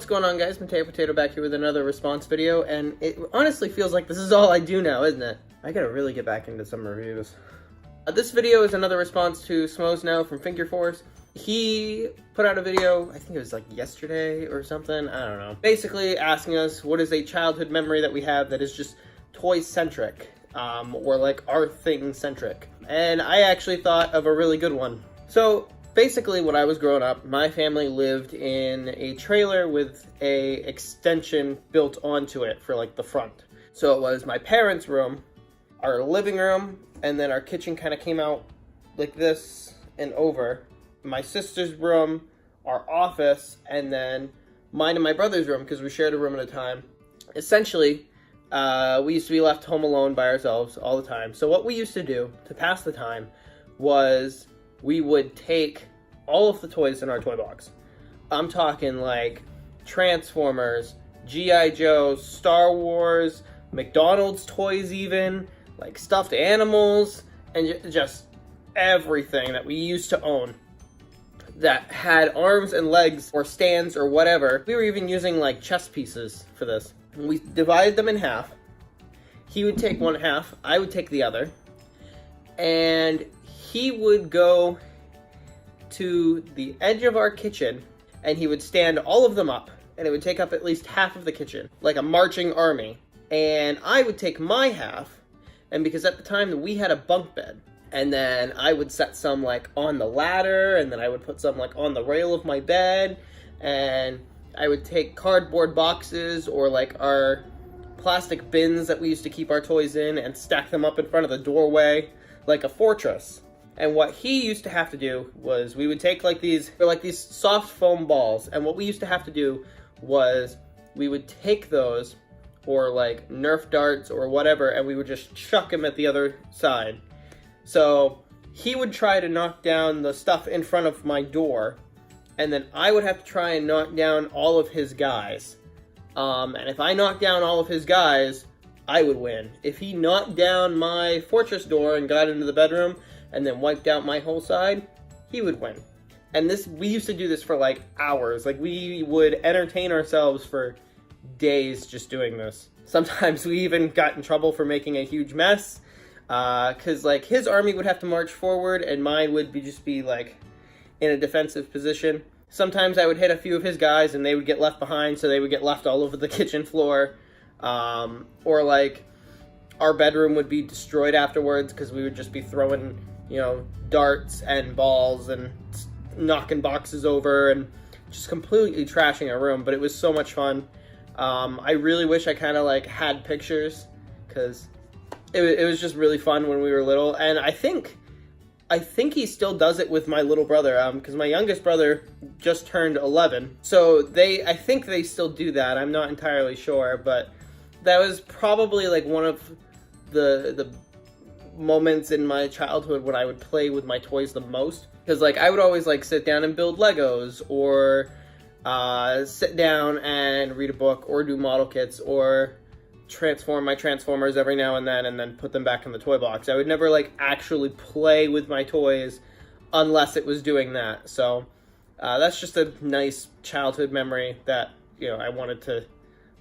going on, guys? Mateo Potato back here with another response video, and it honestly feels like this is all I do now, isn't it? I gotta really get back into some reviews. This video is another response to Smozno from Figure Force. He put out a video, I think it was like yesterday or something, I don't know. Basically asking us what is a childhood memory that we have that is just toy-centric, or like our thing-centric. And I actually thought of a really good one. So basically, when I was growing up, my family lived in a trailer with a extension built onto it for like the front. So it was my parents' room, our living room, and then our kitchen kind of came out like this and over. My sister's room, our office, and then mine and my brother's room, because we shared a room at a time. Essentially, we used to be left home alone by ourselves all the time. So what we used to do to pass the time was we would take all of the toys in our toy box. I'm talking like Transformers, G.I. Joe, Star Wars, McDonald's toys even, like stuffed animals, and just everything that we used to own that had arms and legs or stands or whatever. We were even using like chess pieces for this. We divided them in half. He would take one half, I would take the other, and he would go to the edge of our kitchen and he would stand all of them up, and it would take up at least half of the kitchen, like a marching army. And I would take my half, and because at the time we had a bunk bed, and then I would set some like on the ladder, and then I would put some like on the rail of my bed, and I would take cardboard boxes or like our plastic bins that we used to keep our toys in and stack them up in front of the doorway like a fortress. And what he used to have to do was we would take like these soft foam balls, and what we used to have to do was we would take those, or like Nerf darts or whatever, and we would just chuck them at the other side. So he would try to knock down the stuff in front of my door, and then I would have to try and knock down all of his guys. And if I knocked down all of his guys, I would win. If he knocked down my fortress door and got into the bedroom and then wiped out my whole side, he would win. And we used to do this for like hours. Like we would entertain ourselves for days just doing this. Sometimes we even got in trouble for making a huge mess, because like his army would have to march forward and mine would just be like in a defensive position. Sometimes I would hit a few of his guys and they would get left behind, so they would get left all over the kitchen floor. Or like our bedroom would be destroyed afterwards because we would just be throwing, darts and balls and knocking boxes over and just completely trashing our room. But it was so much fun. I really wish I kind of like had pictures, because it was just really fun when we were little. And I think he still does it with my little brother, because my youngest brother just turned 11. So I think they still do that. I'm not entirely sure, but that was probably like one of the moments in my childhood when I would play with my toys the most. Because like I would always like sit down and build Legos, or sit down and read a book, or do model kits, or transform my Transformers every now and then put them back in the toy box. I would never like actually play with my toys unless it was doing that. So that's just a nice childhood memory that I wanted to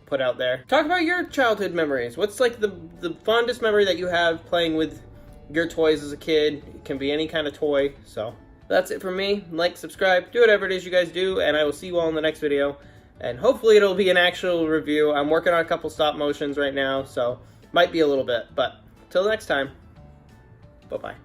put out there. Talk about your childhood memories. What's like the fondest memory that you have playing with your toys as a kid? It can be any kind of toy. So that's it from me. Like, subscribe, do whatever it is you guys do, and I will see you all in the next video. And hopefully it'll be an actual review. I'm working on a couple stop motions right now, so might be a little bit. But till next time, bye-bye.